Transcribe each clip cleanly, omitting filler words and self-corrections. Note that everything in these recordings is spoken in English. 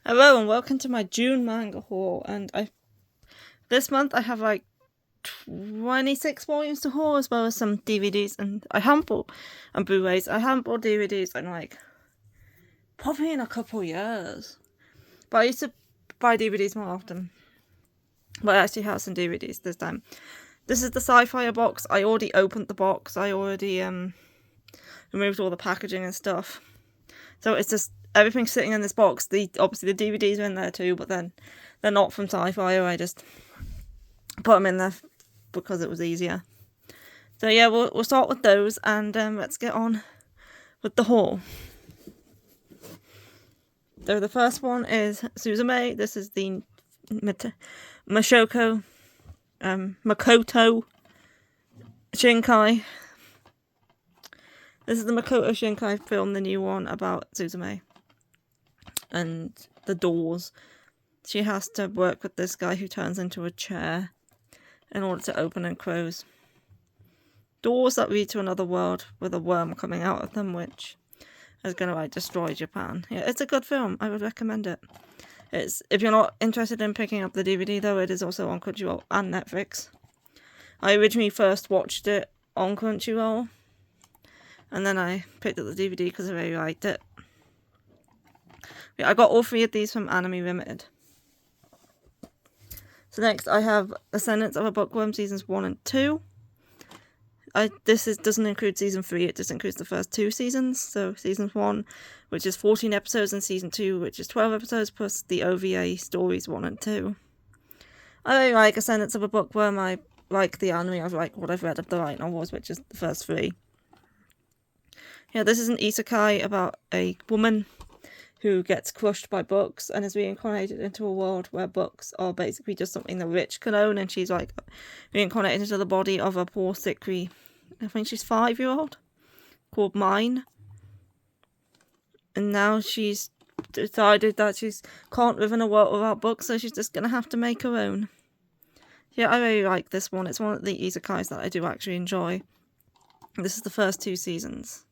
Hello and welcome to my June Manga Haul, and this month I have like 26 volumes to haul, as well as some DVDs and Blu-rays. I haven't bought DVDs in like probably in a couple years, but I used to buy DVDs more often. But I actually have some DVDs this time. This is the Sci-Fi box. I already opened the box. I already removed all the packaging and stuff. So it's just everything's sitting in this box. Obviously the DVDs are in there too, but then they're not from Sci-Fi. I just put them in there because it was easier. So yeah, we'll start with those, and let's get on with the haul. So the first one is Suzume. This is the Makoto Shinkai. This is the Makoto Shinkai film, the new one about Suzume and the doors. She has to work with this guy who turns into a chair in order to open and close doors that lead to another world with a worm coming out of them, which is going to destroy Japan. Yeah, it's a good film. I would recommend it. If you're not interested in picking up the DVD, though, it is also on Crunchyroll and Netflix. I originally first watched it on Crunchyroll, and then I picked up the DVD because I really liked it. Yeah, I got all three of these from Anime Limited. So next I have Ascendance of a Bookworm Seasons 1 and 2. This doesn't include Season 3, it just includes the first two seasons. So Season 1, which is 14 episodes, and Season 2, which is 12 episodes, plus the OVA stories 1 and 2. I really like Ascendance of a Bookworm. I like the anime. I like what I've read of the light novels, which is the first three. Yeah, this is an isekai about a woman who gets crushed by books and is reincarnated into a world where books are basically just something the rich can own, and she's like reincarnated into the body of a poor sickly, I think she's 5-year-old, called Mine. And now she's decided that she can't live in a world without books, so she's just going to have to make her own. Yeah, I really like this one. It's one of the isekais that I do actually enjoy. This is the first two seasons.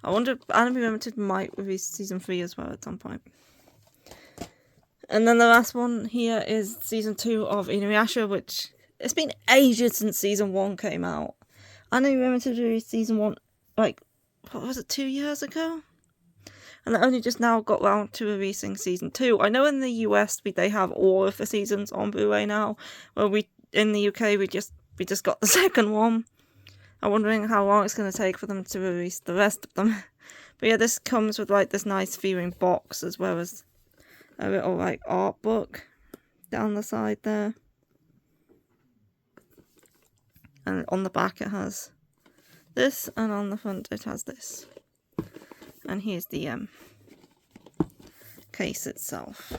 I wonder if Anime Limited might release Season 3 as well at some point. And then the last one here is Season 2 of Inuyasha, which it's been ages since Season 1 came out. Anime Limited released Season 1, like, what was it, 2 years ago? And they only just now got round to releasing Season 2. I know in the US they have all of the seasons on Blu-ray now, where in the UK we just got the second one. I'm wondering how long it's going to take for them to release the rest of them. But yeah, this comes with like this nice feeling box, as well as a little like art book down the side there. And on the back it has this, and on the front it has this. And here's the case itself.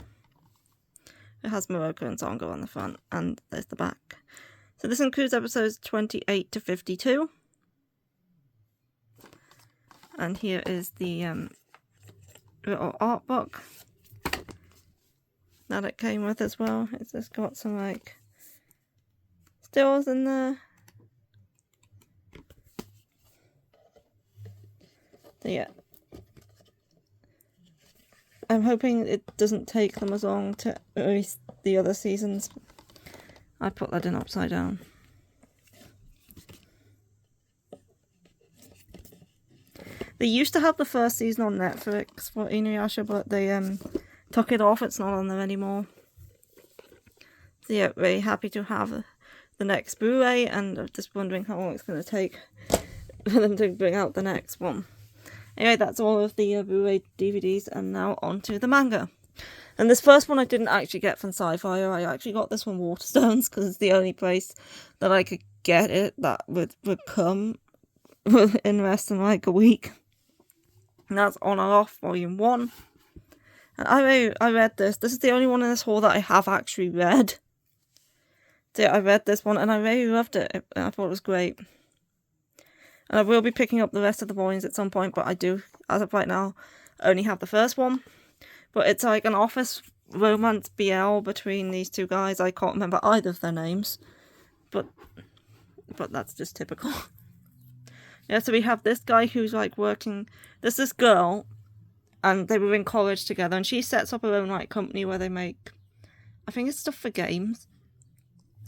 It has Moroku and Zongo on the front, and there's the back. So this includes episodes 28 to 52. And here is the little art book that it came with as well. It's just got some like stills in there. So yeah, I'm hoping it doesn't take them as long to release the other seasons. I put that in upside down. They used to have the first season on Netflix for Inuyasha, but they took it off. It's not on there anymore. So yeah, very happy to have the next Blu-ray, and I'm just wondering how long it's going to take for them to bring out the next one. Anyway, that's all of the Blu-ray DVDs, and now on to the manga. And this first one I didn't actually get from Sci-Fi. I actually got this from Waterstones, because it's the only place that I could get it that would come in less than like a week. And that's On or Off Volume 1. And I read this. This is the only one in this haul that I have actually read. So yeah, I read this one and I really loved it. I thought it was great. And I will be picking up the rest of the volumes at some point, but I do, as of right now, only have the first one. But it's like an office romance BL between these two guys. I can't remember either of their names. But that's just typical. Yeah, so we have this guy who's like working. There's this girl and they were in college together, and she sets up her own like company where they make, I think it's stuff for games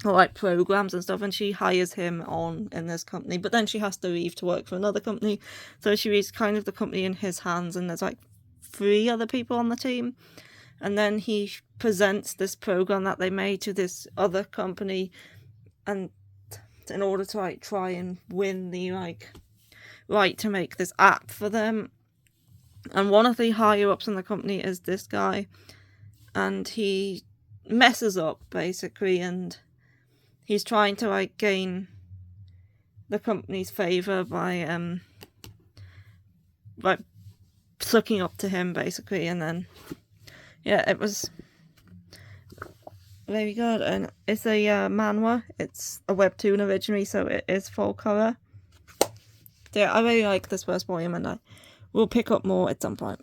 or like programs and stuff, and she hires him on in this company, but then she has to leave to work for another company, so she leaves kind of the company in his hands, and there's like 3 other people on the team, and then he presents this program that they made to this other company, and in order to like try and win the like right to make this app for them. And one of the higher ups in the company is this guy, and he messes up basically, and he's trying to like gain the company's favor by sucking up to him basically, and then yeah, it was very good. And it's a manhwa. It's a webtoon originally, so it is full colour. Yeah, I really like this first volume, and I will pick up more at some point.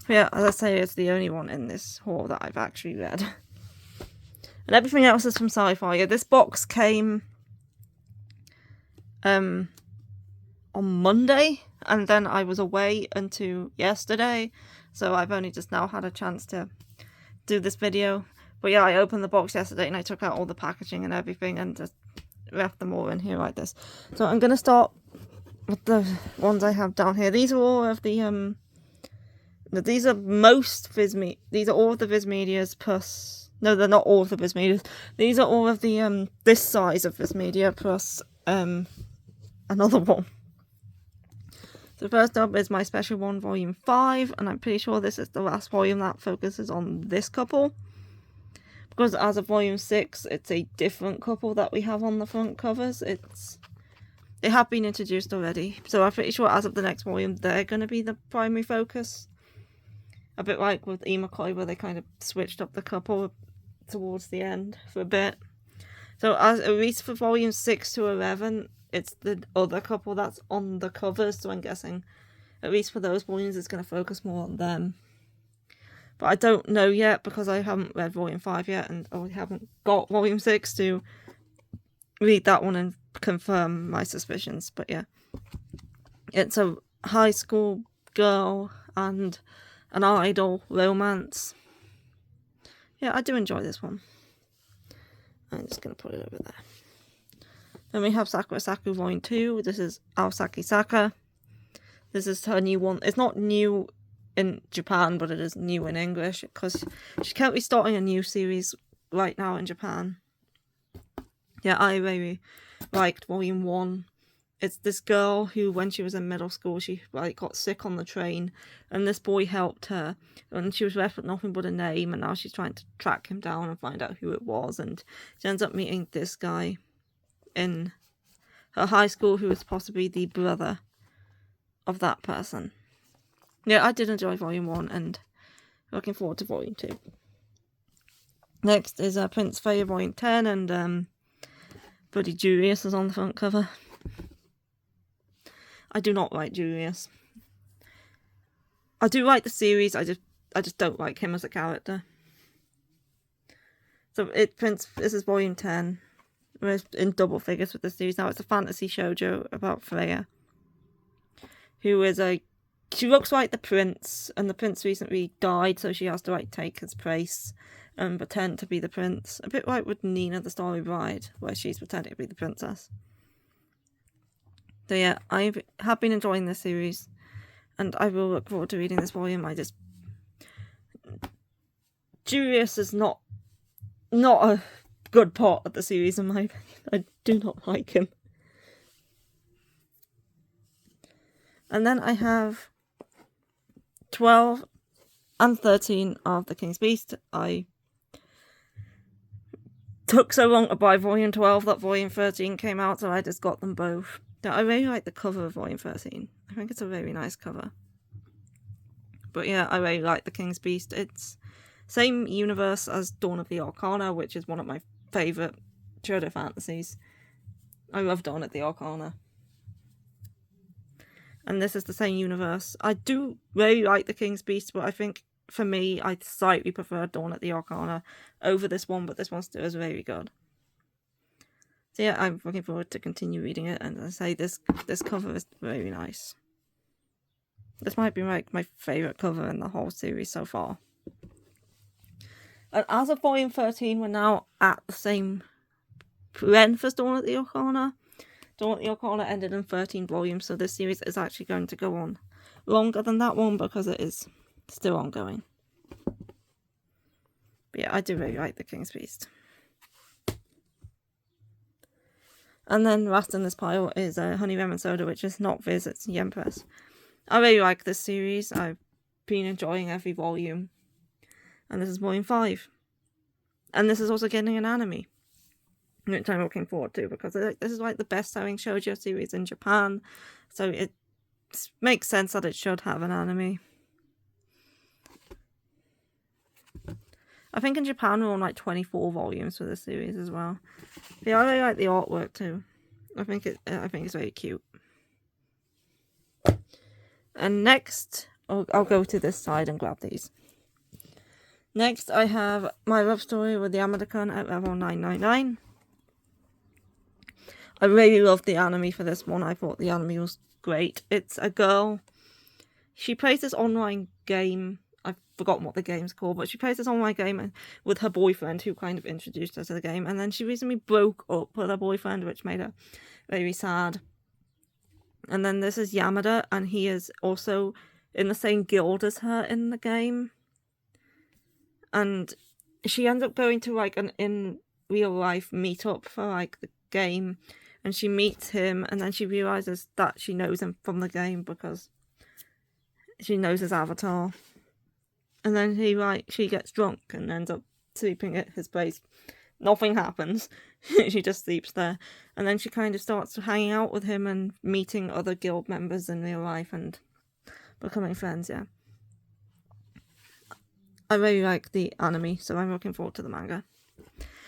But yeah, as I say, it's the only one in this haul that I've actually read. And everything else is from Sci-Fi. Yeah, this box came on Monday, and then I was away until yesterday, so I've only just now had a chance to do this video. But yeah, I opened the box yesterday and I took out all the packaging and everything and just left them all in here like this. So I'm gonna start with the ones I have down here. These are all of the these are most these are all of the Viz Medias plus, no, they're not all of the Viz Medias. These are all of the this size of Viz Media plus another one. So first up is my special one, volume 5, and I'm pretty sure this is the last volume that focuses on this couple, because as of volume 6 it's a different couple that we have on the front covers. They have been introduced already, so I'm pretty sure as of the next volume they're going to be the primary focus, a bit like with Imakoi, where they kind of switched up the couple towards the end for a bit. So as at least for volume 6 to 11, it's the other couple that's on the covers, so I'm guessing at least for those volumes it's going to focus more on them. But I don't know yet, because I haven't read volume 5 yet, and I haven't got volume 6 to read that one and confirm my suspicions. But yeah, it's a high school girl and an idol romance. Yeah, I do enjoy this one. I'm just going to put it over there. Then we have Sakura Saku Volume 2. This is Aosaki Saka. This is her new one. It's not new in Japan, but it is new in English, because she's currently starting a new series right now in Japan. Yeah, I really liked Volume 1. It's this girl who, when she was in middle school, she got sick on the train, and this boy helped her, and she was left with nothing but a name, and now she's trying to track him down and find out who it was, and she ends up meeting this guy in her high school who is possibly the brother of that person. Yeah, I did enjoy Volume 1, and looking forward to Volume 2. Next is Prince Fairy Volume 10, and Buddy Julius is on the front cover. I do not like Julius. I do like the series, I just don't like him as a character. So this is Volume 10. We're in double figures with the series now. It's a fantasy shoujo about Freya, who is she looks like the prince, and the prince recently died, so she has to take his place and pretend to be the prince. A bit like with Nina the Starry Bride, where she's pretending to be the princess. So yeah, I have been enjoying this series, and I will look forward to reading this volume. Julius is not a good part of the series in my opinion. I do not like him. And then I have 12 and 13 of The King's Beast. I took so long to buy Volume 12 that Volume 13 came out, so I just got them both. I really like the cover of Volume 13. I think it's a very nice cover. But yeah, I really like The King's Beast. It's same universe as Dawn of the Arcana, which is one of my favourite shoujo fantasies. I love Dawn of the Arcana. And this is the same universe. I do really like The King's Beast, but I think, for me, I slightly prefer Dawn of the Arcana over this one, but this one still is very good. So yeah, I'm looking forward to continue reading it, and as I say, this cover is very nice. This might be like my favourite cover in the whole series so far. And as of volume 13, we're now at the same length as Dawn at the Arcana. Dawn at the Arcana ended in 13 volumes, so this series is actually going to go on longer than that one because it is still ongoing. But yeah, I do really like The King's Beast. And then last in this pile is Honey Lemon Soda, which is not Viz, it's the Empress. I really like this series. I've been enjoying every volume. And this is volume 5. And this is also getting an anime, which I'm looking forward to because this is like the best-selling shoujo series in Japan. So it makes sense that it should have an anime. I think in Japan we're on like 24 volumes for this series as well. Yeah, I really like the artwork too. I think it's very cute. And next, I'll go to this side and grab these. Next, I have My Love Story with the Yamada-kun at level 999. I really loved the anime for this one. I thought the anime was great. It's a girl. She plays this online game. I've forgotten what the game's called, but she plays this online game with her boyfriend who kind of introduced her to the game. And then she recently broke up with her boyfriend, which made her very sad. And then this is Yamada, and he is also in the same guild as her in the game. And she ends up going to like an in real life meetup for like the game, and she meets him, and then she realizes that she knows him from the game because she knows his avatar. And then she gets drunk and ends up sleeping at his place. Nothing happens. She just sleeps there. And then she kind of starts hanging out with him and meeting other guild members in real life and becoming friends, yeah. I really like the anime, so I'm looking forward to the manga.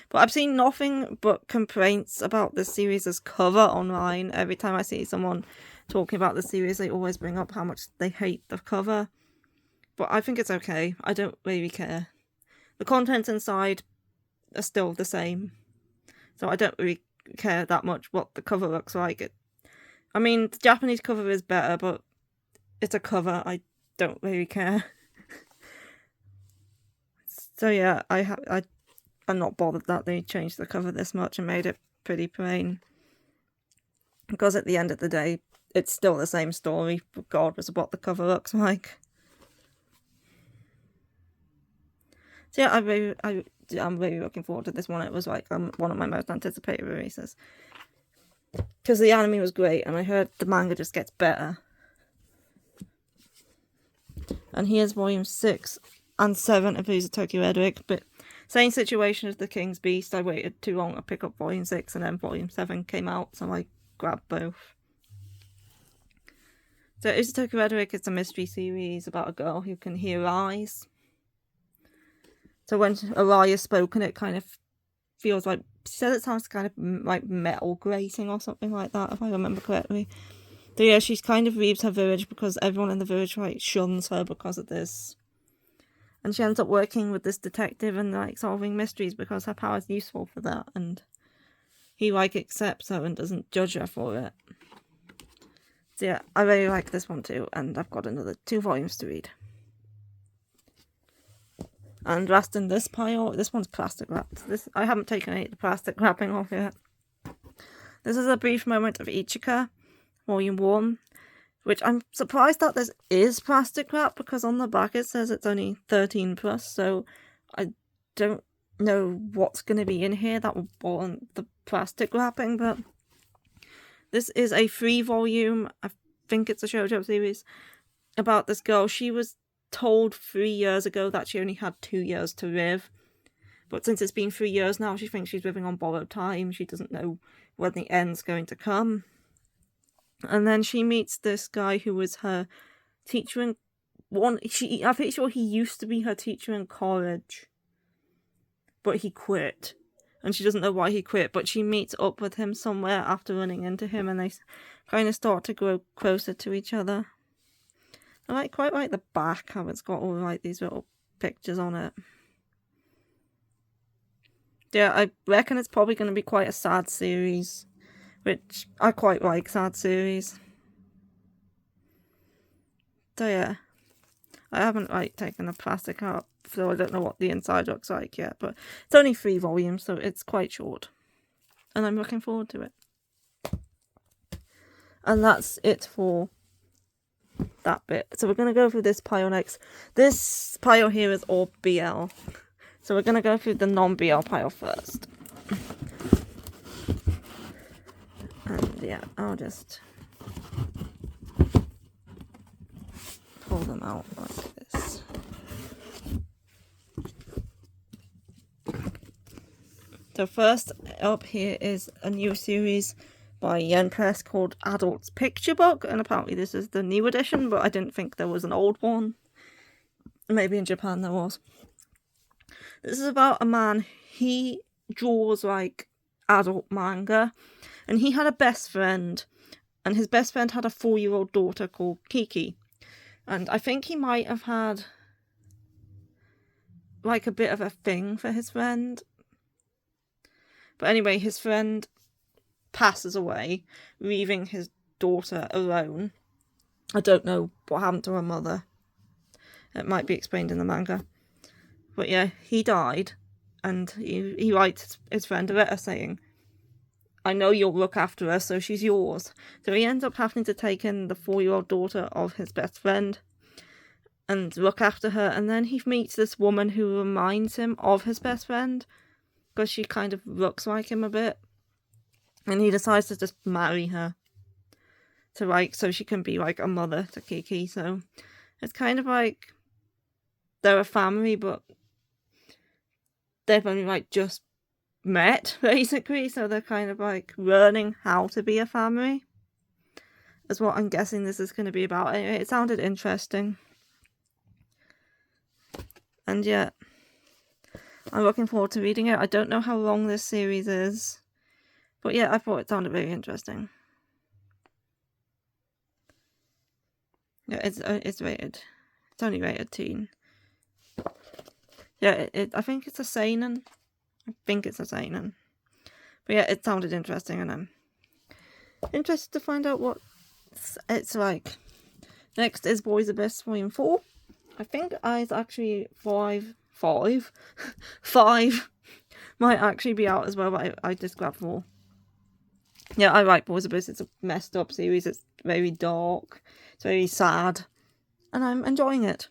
But I've seen nothing but complaints about this series' cover online. Every time I see someone talking about the series, they always bring up how much they hate the cover. But I think it's okay. I don't really care. The contents inside are still the same. So I don't really care that much what the cover looks like. I mean, the Japanese cover is better, but it's a cover. I don't really care. So yeah, I'm not bothered that they changed the cover this much and made it pretty plain. Because at the end of the day, it's still the same story, regardless of what the cover looks like. So yeah, I'm really looking forward to this one. It was like one of my most anticipated releases. Because the anime was great, and I heard the manga just gets better. And here's volume 6 and 7 of Who's a Tokyo Edric, but same situation as The King's Beast. I waited too long to pick up volume 6, and then volume 7 came out, so I grabbed both. So Who's a Tokyo Edric is a mystery series about a girl who can hear lies. So when a lie is spoken, it kind of feels like, she said it sounds kind of like metal grating or something like that, if I remember correctly. So yeah, she kind of leaves her village because everyone in the village like shuns her because of this. And she ends up working with this detective and like solving mysteries because her power is useful for that. And he like accepts her and doesn't judge her for it. So yeah, I really like this one too, and I've got another 2 volumes to read. And last in this pile, this one's plastic wrapped. I haven't taken any of the plastic wrapping off yet. This is A Brief Moment of Ichika, volume 1. Which I'm surprised that this is plastic wrap, because on the back it says it's only 13 plus, so I don't know what's going to be in here that will warrant the plastic wrapping, but this is a 3-volume, I think it's a shoujo series, about this girl. She was told 3 years ago that she only had 2 years to live, but since it's been 3 years now, she thinks she's living on borrowed time. She doesn't know when the end's going to come. And then she meets this guy who was her teacher in I'm pretty sure he used to be her teacher in college, but he quit. And she doesn't know why he quit, but she meets up with him somewhere after running into him, and they kind of start to grow closer to each other. I quite like the back, how it's got all like these little pictures on it. Yeah, I reckon it's probably going to be quite a sad series, which I quite like sad series. So yeah, I haven't like taken the plastic out, so I don't know what the inside looks like yet, but it's only 3 volumes, so it's quite short. And I'm looking forward to it. And that's it for that bit. So we're going to go through this pile next. This pile here is all BL. So we're going to go through the non-BL pile first. And yeah, I'll just pull them out like this. So first up here is a new series by Yen Press called Adult's Picture Book, and apparently this is the new edition, but I didn't think there was an old one. Maybe in Japan there was. This is about a man. He draws like adult manga, and he had a best friend, and his best friend had a 4-year-old daughter called Kiki, and I think he might have had like a bit of a thing for his friend. But anyway, his friend passes away, leaving his daughter alone. I don't know what happened to her mother. It might be explained in the manga. But yeah, he died, and he writes his friend a letter saying, I know you'll look after her, so she's yours. So he ends up having to take in the 4-year-old daughter of his best friend and look after her, and then he meets this woman who reminds him of his best friend, because she kind of looks like him a bit. And he decides to just marry her. To like, so she can be like a mother to Kiki. So it's kind of like they're a family, but they've only like just met, basically. So they're kind of like learning how to be a family. Is what I'm guessing this is going to be about. Anyway, it sounded interesting. And yeah, I'm looking forward to reading it. I don't know how long this series is. But yeah, I thought it sounded very interesting. Yeah, it's rated. It's only rated teen. Yeah, I think it's a seinen. But yeah, it sounded interesting, and I'm interested to find out what it's like. Next is Boys Abyss Volume 4. I think it's actually 5 might actually be out as well, but I just grabbed 4. Yeah, I like Boys Abyss. It's a messed up series. It's very dark. It's very sad. And I'm enjoying it.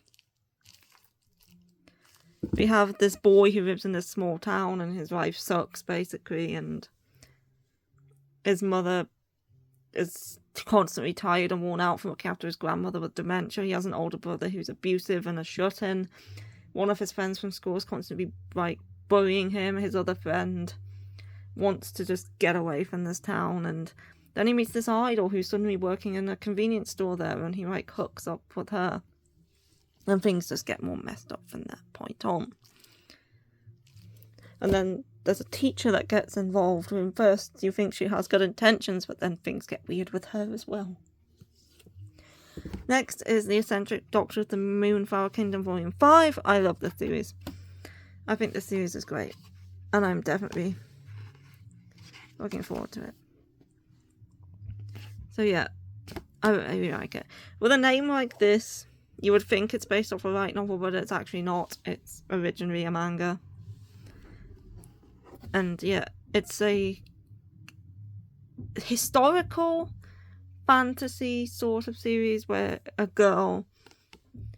We have this boy who lives in this small town, and his life sucks, basically, and his mother is constantly tired and worn out from looking after his grandmother with dementia. He has an older brother who's abusive and a shut-in. One of his friends from school is constantly, like, bullying him. His other friend wants to just get away from this town, and then he meets this idol who's suddenly working in a convenience store there, and he like hooks up with her, and things just get more messed up from that point on. And then there's a teacher that gets involved, and first you think she has good intentions, but then things get weird with her as well. Next is The Eccentric Doctor of the Moonflower Kingdom Volume 5. I love this series. I think this series is great, and I'm definitely looking forward to it. So yeah, I really like it. With a name like this, you would think it's based off a light novel, but it's actually not. It's originally a manga. And yeah, it's a historical fantasy sort of series where a girl,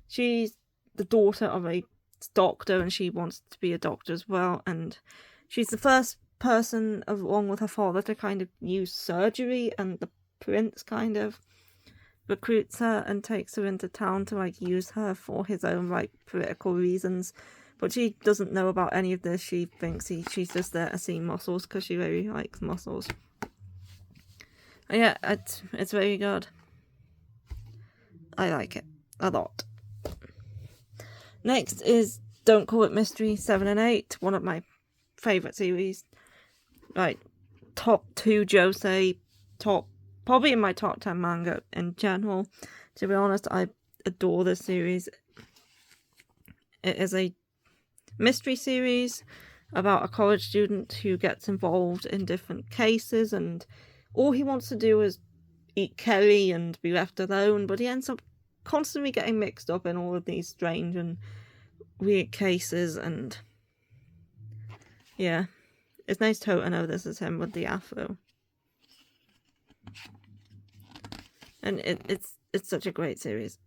she's the daughter of a doctor, and she wants to be a doctor as well, and she's the first person along with her father to kind of use surgery, and the prince kind of recruits her and takes her into town to like use her for his own like political reasons, but she doesn't know about any of this. She thinks she's just there to see muscles because she really likes muscles. And yeah, it's very good. I like it a lot. Next is Don't Call It Mystery 7 and 8, one of my favourite series. Like, top 2 josei, probably in my top 10 manga in general. To be honest, I adore this series. It is a mystery series about a college student who gets involved in different cases, and all he wants to do is eat curry and be left alone, but he ends up constantly getting mixed up in all of these strange and weird cases, and yeah, it's nice to know this is him with the afro. And it's such a great series.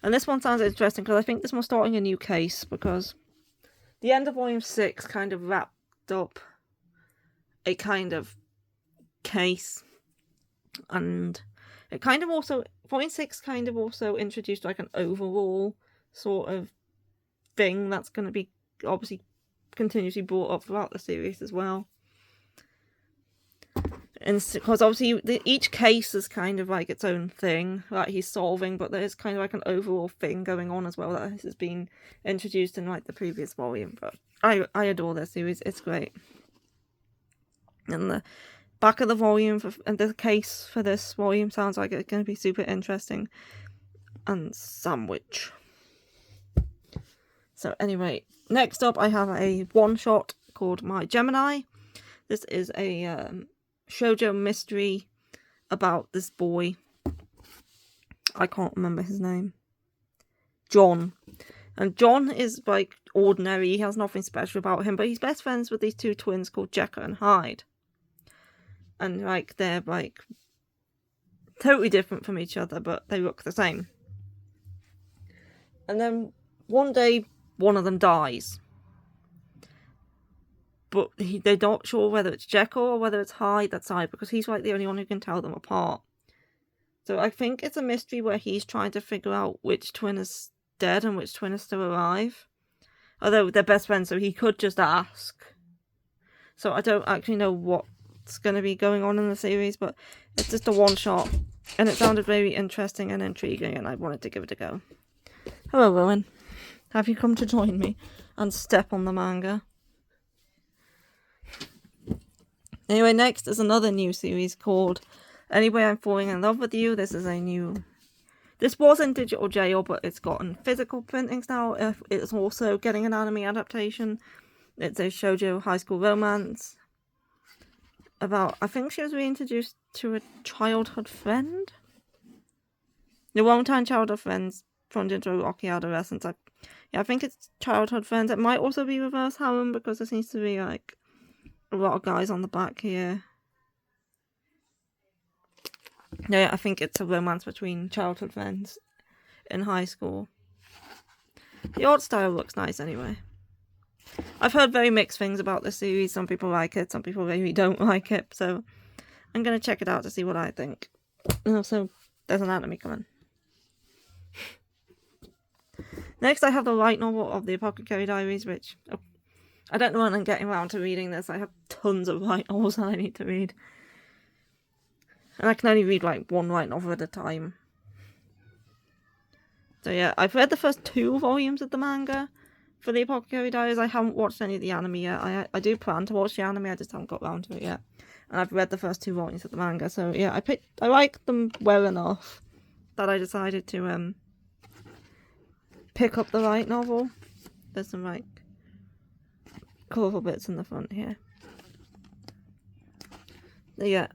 And this one sounds interesting because I think this one's starting a new case, because the end of Volume 6 kind of wrapped up a kind of case, and it kind of also, Volume 6 kind of also introduced like an overall sort of thing that's going to be obviously continuously brought up throughout the series as well. And because obviously each case is kind of like its own thing that he's solving, but there's kind of like an overall thing going on as well that has been introduced in like the previous volume. But I adore this series, it's great. And the back of the volume and the case for this volume sounds like it's going to be super interesting and sandwich. So anyway, next up I have a one-shot called My Gemini. This is a shoujo mystery about this boy. I can't remember his name. John. And John is like ordinary, he has nothing special about him, but he's best friends with these two twins called Jekyll and Hyde. And like they're like totally different from each other, but they look the same. And then one day one of them dies. But they're not sure whether it's Jekyll or whether it's Hyde that's Hyde, because he's like the only one who can tell them apart. So I think it's a mystery where he's trying to figure out which twin is dead and which twin is still alive. Although they're best friends, so he could just ask. So I don't actually know what's going to be going on in the series, but it's just a one-shot. And it sounded very interesting and intriguing, and I wanted to give it a go. Hello, Rowan. Have you come to join me and step on the manga? Anyway, next is another new series called Anyway I'm Falling in Love with You. This was in digital jail, but it's gotten physical printings now. It's also getting an anime adaptation. It's a shoujo high school romance about, I think she was reintroduced to a childhood friend. The one-time childhood friends turned into a rocky adolescence. I think it's childhood friends. It might also be reverse harem, because there seems to be like a lot of guys on the back here. Yeah, I think it's a romance between childhood friends in high school. The art style looks nice anyway. I've heard very mixed things about this series. Some people like it, some people really don't like it. So I'm going to check it out to see what I think. And also, there's an anime coming. Next, I have the light novel of the Apothecary Diaries, which I don't know when I'm getting around to reading this. I have tons of light novels that I need to read. And I can only read like one light novel at a time. So yeah, I've read the first 2 volumes of the manga for the Apothecary Diaries. I haven't watched any of the anime yet. I do plan to watch the anime, I just haven't got around to it yet. And I've read the first 2 volumes of the manga. So yeah, I like them well enough that I decided to pick up the light novel. There's some like colourful bits in the front here. Yeah,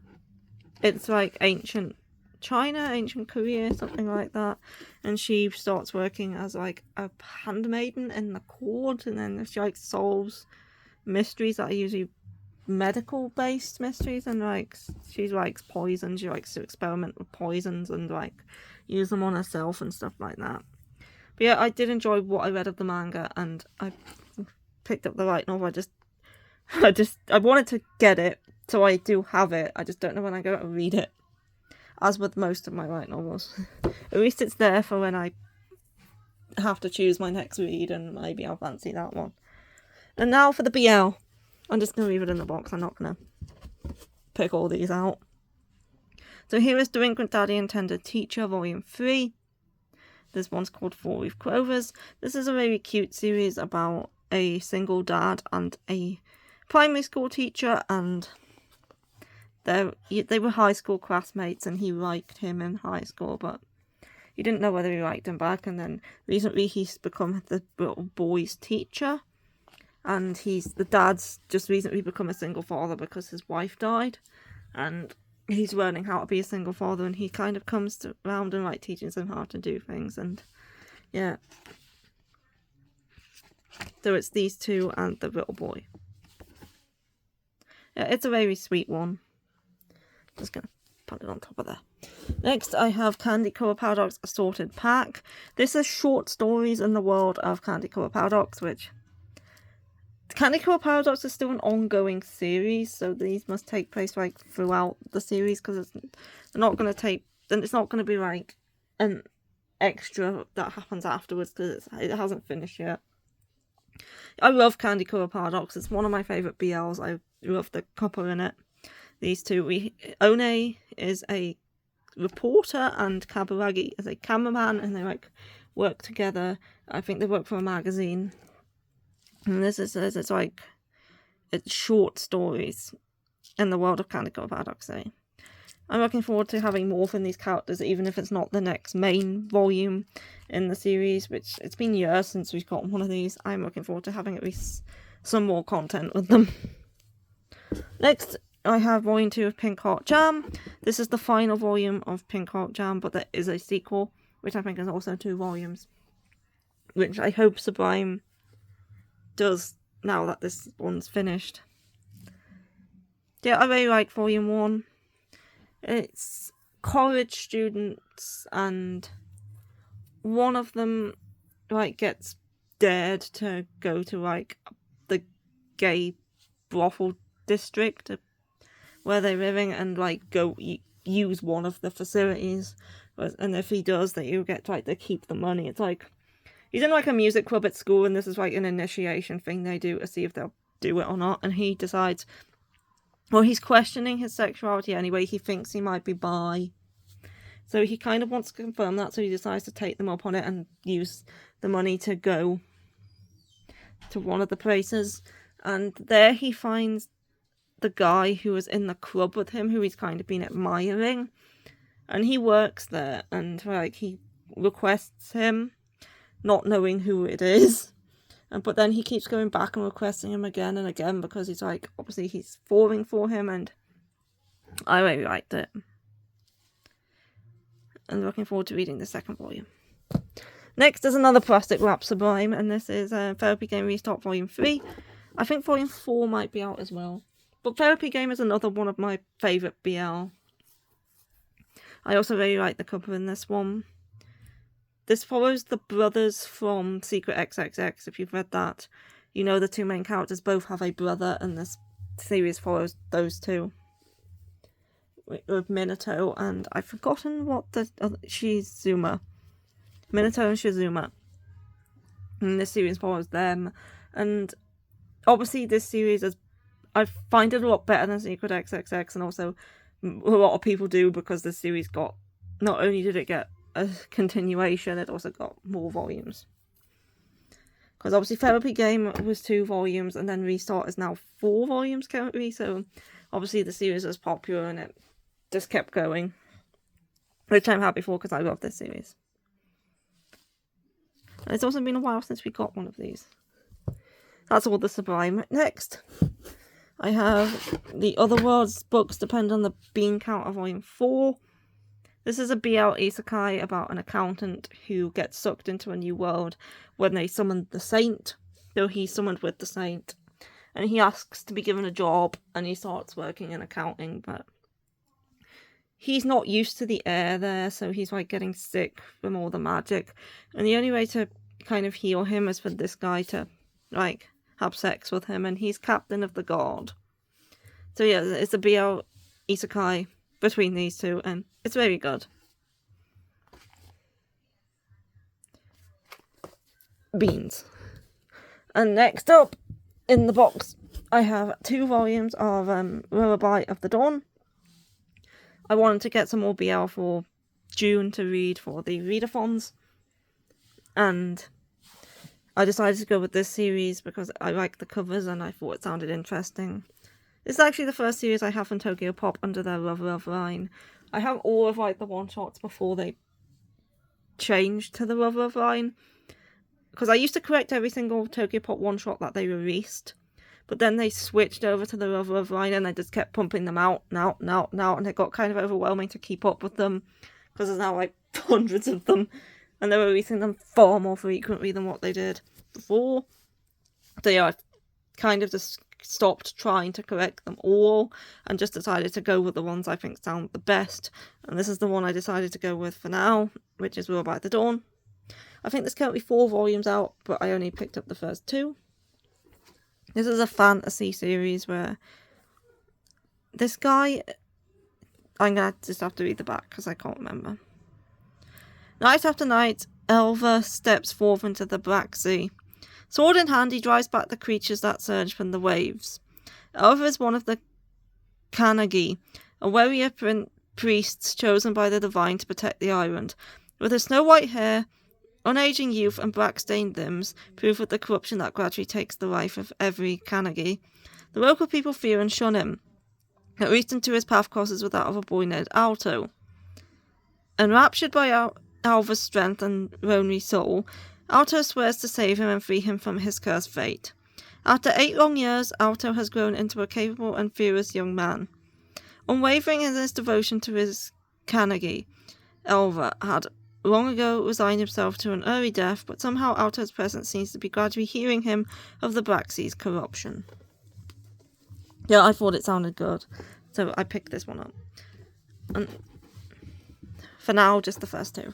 it's like ancient China, ancient Korea, something like that. And she starts working as like a handmaiden in the court, and then she like solves mysteries that are usually medical based mysteries, and like she likes poison. She likes to experiment with poisons and like use them on herself and stuff like that. But yeah, I did enjoy what I read of the manga, and I picked up the light novel. I wanted to get it, so I do have it. I just don't know when I go to read it. As with most of my light novels. At least it's there for when I have to choose my next read, and maybe I'll fancy that one. And now for the BL. I'm just going to leave it in the box. I'm not going to pick all these out. So here is Delinquent Daddy and Tender Teacher, Volume 3. This one's called 4 Leaf Clovers. This is a very cute series about a single dad and a primary school teacher, and they were high school classmates, and he liked him in high school, but he didn't know whether he liked him back. And then recently he's become the little boy's teacher, and the dad's just recently become a single father because his wife died, and he's learning how to be a single father, and he kind of comes around and like teaches them how to do things, and yeah. So it's these two and the little boy. Yeah, it's a very sweet one. Just gonna put it on top of there. Next, I have Candy Color Paradox Assorted Pack. This is short stories in the world of Candy Color Paradox, which Candy Color Paradox is still an ongoing series, so these must take place like throughout the series, because it's not going to take, and it's not going to be like an extra that happens afterwards, because it hasn't finished yet. I love Candy Color Paradox. It's one of my favourite BLs. I love the couple in it. These two. One is a reporter and Kaburagi is a cameraman, and they like work together. I think they work for a magazine. And this is it's like it's short stories in the world of Candy Color Paradox. So I'm looking forward to having more from these characters, even if it's not the next main volume in the series, which it's been years since we've got one of these. I'm looking forward to having at least some more content with them. Next, I have Volume 2 of Pink Heart Jam. This is the final volume of Pink Heart Jam, but there is a sequel, which I think is also 2 volumes, which I hope Sublime does now that this one's finished. Yeah, I really like Volume 1. It's college students, and one of them like gets dared to go to like the gay brothel district where they're living and like go use one of the facilities, and if he does, that you get like to keep the money. It's like he's in like a music club at school, and this is like an initiation thing they do to see if they'll do it or not, and he decides, well, he's questioning his sexuality anyway. He thinks he might be bi, so he kind of wants to confirm that, so he decides to take them up on it and use the money to go to one of the places. And there he finds the guy who was in the club with him, who he's kind of been admiring, and he works there, and like he requests him, not knowing who it is. But then he keeps going back and requesting him again and again, because he's like, obviously he's falling for him, and I really liked it. And looking forward to reading the second volume. Next is another plastic wrap Sublime, and this is Therapy Game Restart Volume 3. I think Volume 4 might be out as well. But Therapy Game is another one of my favourite BL. I also really like the cover in this one. This follows the brothers from Secret XXX. If you've read that, you know the 2 main characters both have a brother, and this series follows those 2. With Minato and I've forgotten what the Shizuma. Minato and Shizuma. And this series follows them. And obviously this series is, I find it a lot better than Secret XXX, and also a lot of people do, because this series got, not only did it get a continuation, it also got more volumes. Because obviously Therapy Game was 2 volumes, and then Restart is now 4 volumes currently, so obviously the series was popular and it just kept going. Which I'm happy for, because I love this series. And it's also been a while since we got one of these. That's all the Sublime. Next, I have The Other World's Books Depend on the Bean Counter Volume 4. This is a BL isekai about an accountant who gets sucked into a new world when they summon the Saint. So he's summoned with the Saint, and he asks to be given a job, and he starts working in accounting, but he's not used to the air there, so he's like getting sick from all the magic, and the only way to kind of heal him is for this guy to like have sex with him, and he's captain of the guard. So yeah, it's a BL isekai between these 2, and it's very good. Beans. And next up in the box, I have 2 volumes of Lullaby of the Dawn. I wanted to get some more BL for June to read for the readathons, and I decided to go with this series because I like the covers and I thought it sounded interesting. This is actually the first series I have from Tokyo Pop under their Love Love line. I have all of like the one-shots before they changed to the Love Love line, because I used to collect every single Tokyo Pop one-shot that they released, but then they switched over to the Love line and they just kept pumping them out, and it got kind of overwhelming to keep up with them, because there's now like hundreds of them, and they're releasing them far more frequently than what they did before. So yeah, I've kind of just stopped trying to correct them all and just decided to go with the ones I think sound the best, and this is the one I decided to go with for now, which is Will by the Dawn. I think there's currently 4 volumes out, but I only picked up the first 2. This is a fantasy series where this guy, I'm gonna just have to read the back because I can't remember. Night after night, Elva steps forth into the Black Sea. Sword in hand, he drives back the creatures that surge from the waves. Elva is one of the Kanagi, a warrior priests chosen by the divine to protect the island. With her snow-white hair, unaging youth, and black-stained limbs, proof of the corruption that gradually takes the life of every Kanagi, the local people fear and shun him. At least until his path crosses with that of a boy named Alto. Enraptured by Alva's strength and lonely soul, Alto swears to save him and free him from his cursed fate. After 8 long years, Alto has grown into a capable and fearless young man. Unwavering in his devotion to his Kanagi, Elva had long ago resigned himself to an early death, but somehow Alto's presence seems to be gradually healing him of the Black Sea's corruption. Yeah, I thought it sounded good, so I picked this one up. And for now, just the first 2.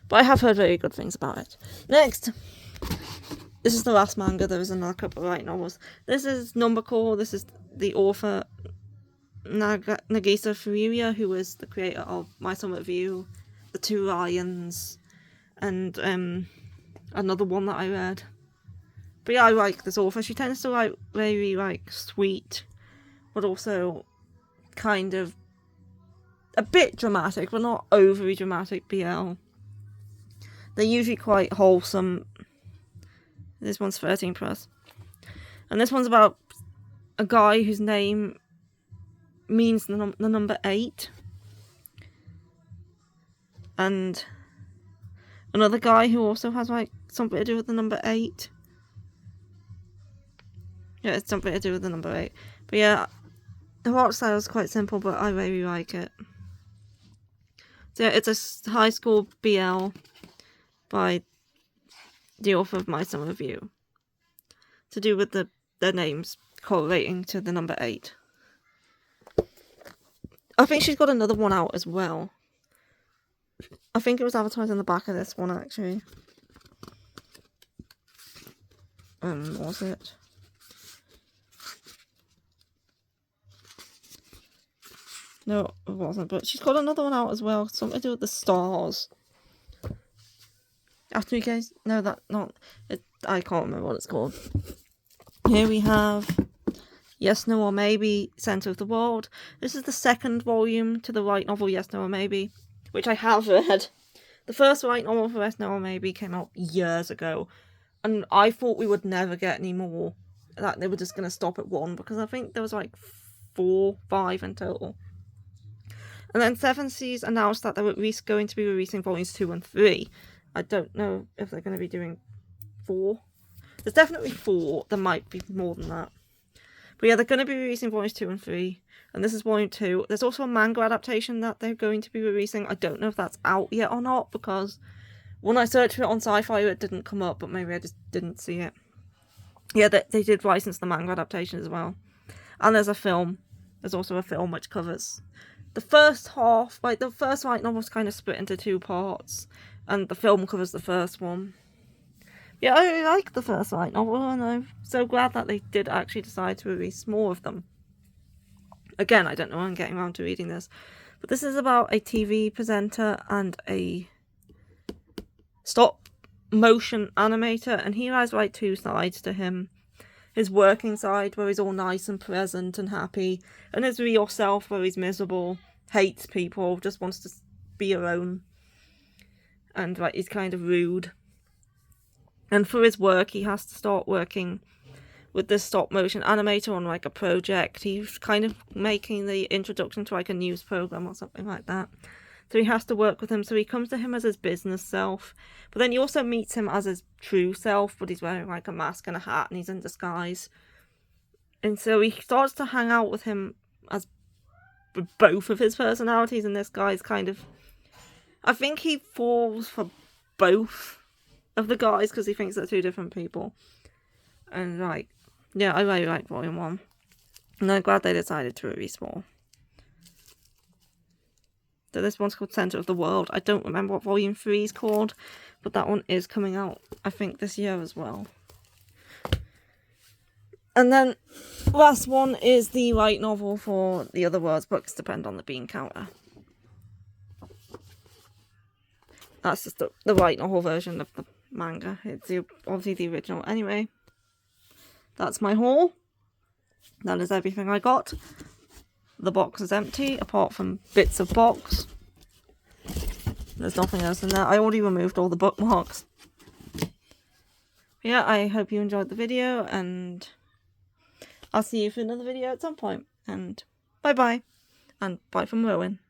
But I have heard very good things about it. Next, this is the last manga. There is another couple of light novels. This is Numbercore. This is the author Nagisa Furuya, who is the creator of My Summer View, The Two Lions, and another one that I read. But yeah, I like this author. She tends to write very sweet, but also kind of a bit dramatic, but not overly dramatic BL. They're usually quite wholesome. This one's 13 plus. And this one's about a guy whose name means the number 8. And another guy who also has something to do with the number 8. Yeah, it's something to do with the number 8. But yeah, the art style is quite simple, but I really like it. So yeah, it's a high school BL by the author of My Summer View, to do with their names correlating to the number 8. I think she's got another one out as well. I think it was advertised on the back of this one, actually. Was it? No, it wasn't, but she's got another one out as well, something to do with the stars. After you guys know that, I can't remember what it's called. Here we have Yes, No or Maybe, Centre of the World. This is the second volume to the light novel Yes, No or Maybe, which I have read. The first light novel for Yes, No or Maybe came out years ago, and I thought we would never get any more. That they were just going to stop at 1, because I think there was 4, 5 in total. And then Seven Seas announced that they were going to be releasing volumes 2 and 3. I don't know if they're going to be doing 4. There's definitely 4. There might be more than that. But yeah, they're going to be releasing volumes 2 and 3. And this is volume 2. There's also a manga adaptation that they're going to be releasing. I don't know if that's out yet or not, because when I searched for it on Sci-Fi, it didn't come up, but maybe I just didn't see it. Yeah, they did license the manga adaptation as well. And there's a film. There's also a film which covers the first half. The first light novel's kind of split into 2 parts. And the film covers the first one. Yeah, I really like the first light novel, and I'm so glad that they did actually decide to release more of them. Again, I don't know when I'm getting around to reading this, but this is about a TV presenter and a stop motion animator, and he has 2 sides to him. His working side, where he's all nice and present and happy, and his real self, where he's miserable, hates people, just wants to be alone. And he's kind of rude. And for his work, he has to start working with this stop motion animator on a project. He's kind of making the introduction to a news program or something like that. So he has to work with him. So he comes to him as his business self. But then he also meets him as his true self, but he's wearing like a mask and a hat and he's in disguise. And so he starts to hang out with him as both of his personalities, and this guy's kind of... I think he falls for both of the guys because he thinks they're two different people. And like, yeah, I really like Volume 1. And I'm glad they decided to release more. So this one's called Centre of the World. I don't remember what Volume 3 is called, but that one is coming out, I think, this year as well. And then last one is the light novel for The Other World's Books Depend on the Bean Counter. That's just the light novel version of the manga. It's obviously the original. Anyway, that's my haul. That is everything I got. The box is empty, apart from bits of box. There's nothing else in there. I already removed all the bookmarks. Yeah, I hope you enjoyed the video, and I'll see you for another video at some point. And bye-bye. And bye from Rowan.